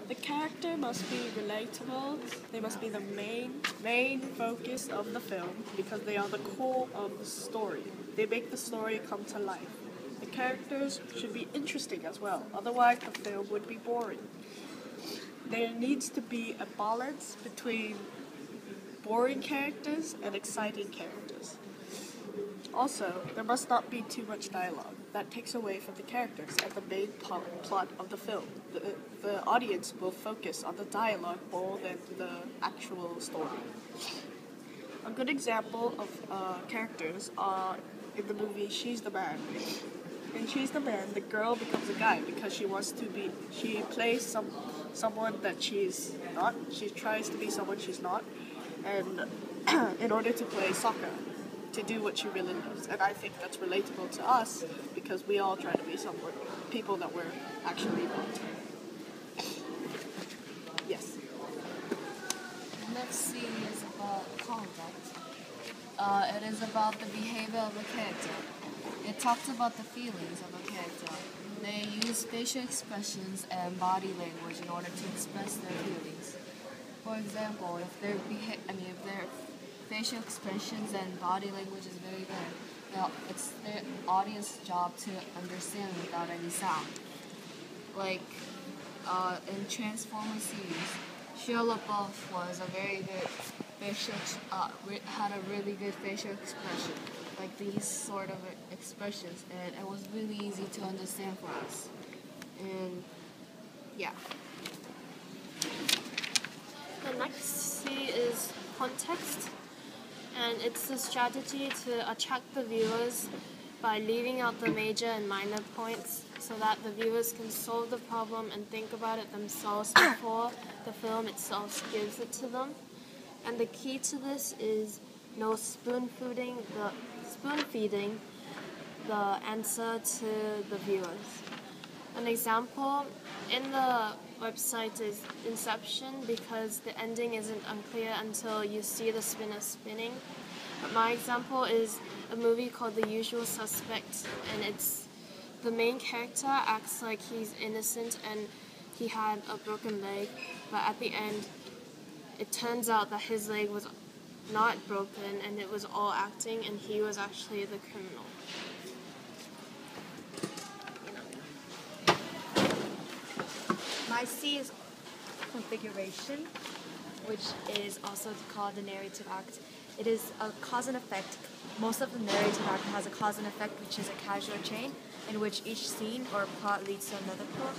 The character must be relatable. They must be the main focus of the film because they are the core of the story. They make the story come to life. The characters should be interesting as well, otherwise the film would be boring. There needs to be a balance between boring characters and exciting characters. Also, there must not be too much dialogue. That takes away from the characters and the main plot of the film. The audience will focus on the dialogue more than the actual story. A good example of characters are in the movie She's the Man. In She's the Man, the girl becomes a guy because she plays someone that she's not. She tries to be someone she's not, and in order to play soccer, to do what she really loves. And I think that's relatable to us because we all try to be people that we're actually not. Yes. Next scene is about conduct. It is about the behavior of a character. It talks about the feelings of a character. They use facial expressions and body language in order to express their feelings. For example, if their facial expressions and body language is very good, it's the audience's job to understand without any sound. Like in Transformers series, Shia LaBeouf was a very good had a really good facial expression, like these sort of expressions, and it was really easy to understand for us. And yeah. The next C is context, and it's the strategy to attract the viewers by leaving out the major and minor points so that the viewers can solve the problem and think about it themselves before the film itself gives it to them. And the key to this is no spoon-feeding the answer to the viewers. An example in the website is Inception because the ending isn't unclear until you see the spinner spinning. But my example is a movie called The Usual Suspects, and it's the main character acts like he's innocent and he had a broken leg, but at the end it turns out that his leg was not broken and it was all acting and he was actually the criminal. My C is configuration, which is also called the narrative act. It is a cause and effect. Most of the narrative act has a cause and effect, which is a causal chain in which each scene or plot leads to another plot.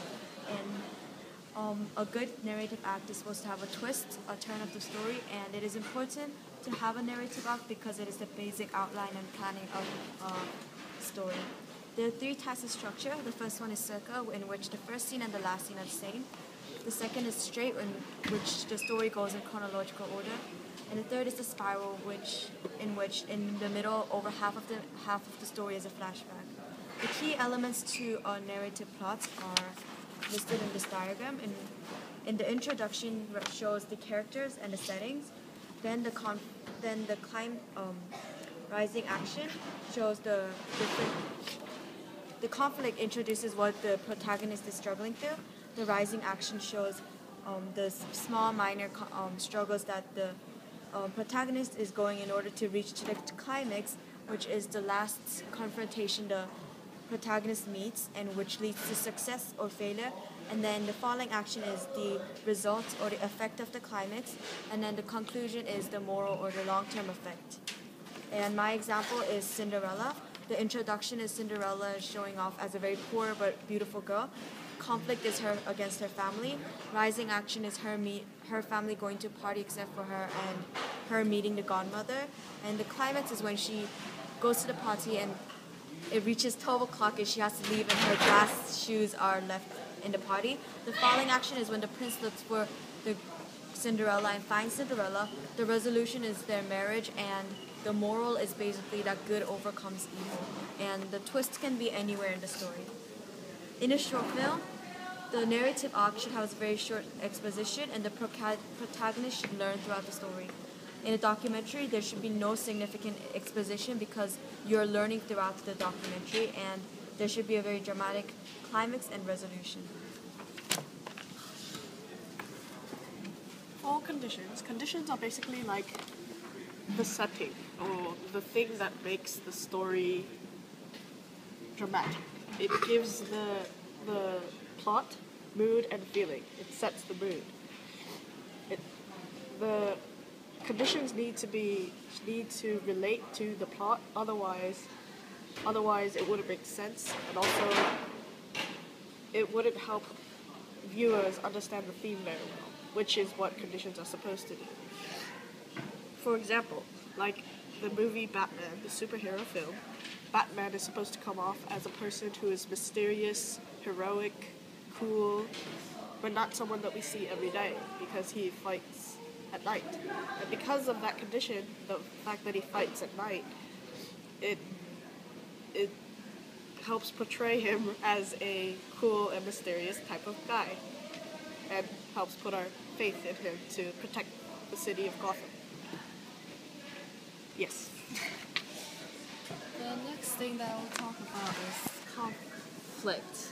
And a good narrative act is supposed to have a twist, a turn of the story, and it is important to have a narrative act because it is the basic outline and planning of a story. There are 3 types of structure. The first one is circle, in which the first scene and the last scene are the same. The second is straight, in which the story goes in chronological order. And the third is the spiral, in which in the middle, over half of the story is a flashback. The key elements to a narrative plot are listed in this diagram. In the introduction, shows the characters and the settings. Then the rising action shows the different. The conflict introduces what the protagonist is struggling through. The rising action shows the small minor struggles that the protagonist is going in order to reach the climax, which is the last confrontation the protagonist meets and which leads to success or failure. And then the falling action is the result or the effect of the climax, and then the conclusion is the moral or the long-term effect. And my example is Cinderella. The introduction is Cinderella showing off as a very poor but beautiful girl. Conflict is her against her family. Rising action is her family going to party except for her and her meeting the godmother. And the climax is when she goes to the party and it reaches 12 o'clock and she has to leave and her glass shoes are left in the party. The falling action is when the prince looks for the Cinderella and finds Cinderella. The resolution is their marriage, and the moral is basically that good overcomes evil. And the twist can be anywhere in the story. In a short film, the narrative arc should have a very short exposition and the protagonist should learn throughout the story. In a documentary, there should be no significant exposition because you're learning throughout the documentary, and there should be a very dramatic climax and resolution. conditions. Conditions are basically like the setting or the thing that makes the story dramatic. It gives the plot, mood, and feeling. It sets the mood. The conditions need to relate to the plot. Otherwise it wouldn't make sense, and also it wouldn't help viewers understand the theme very well, which is what conditions are supposed to do. For example, like the movie Batman, the superhero film, Batman is supposed to come off as a person who is mysterious, heroic, cool, but not someone that we see every day because he fights at night. And because of that condition, the fact that he fights at night, it helps portray him as a cool and mysterious type of guy, and helps put our faith in him to protect the city of Gotham. Yes. The next thing that I will talk about is conflict.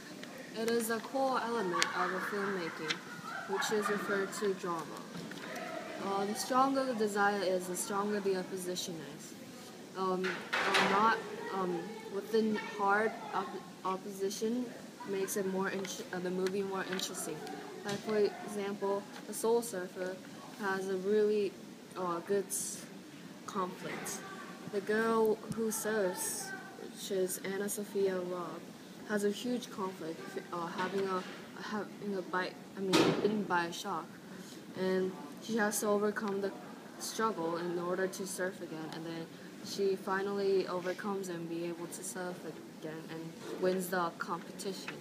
It is a core element of a filmmaking, which is referred to drama. The stronger the desire is, the stronger the opposition is. Within hard opposition makes it the movie more interesting. Like for example, The Soul Surfer has a really good conflict. The girl who surfs, which is Anna Sophia Robb, has a huge conflict bitten by a shark, and she has to overcome the struggle in order to surf again, and then she finally overcomes and be able to surf again and wins the competition.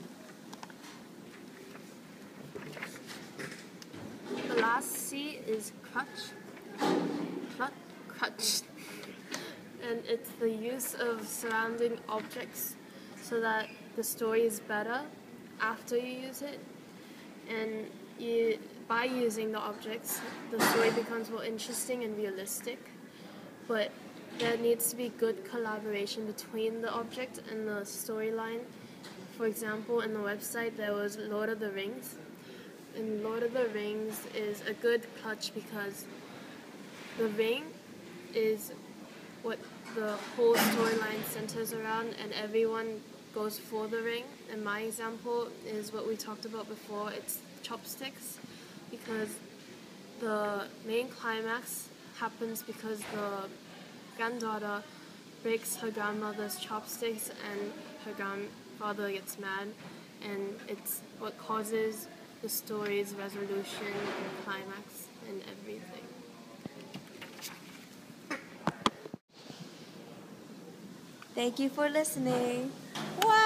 The last C is crutch. Crutch. And it's the use of surrounding objects so that the story is better after you use it. And by using the objects, the story becomes more interesting and realistic. But there needs to be good collaboration between the object and the storyline. For example, in the website there was Lord of the Rings. And Lord of the Rings is a good clutch because the ring is what the whole storyline centers around, and everyone goes for the ring. And my example is what we talked about before, it's chopsticks, because the main climax happens because the granddaughter breaks her grandmother's chopsticks and her grandfather gets mad, and it's what causes the story's resolution and climax and everything. Thank you for listening. Wow!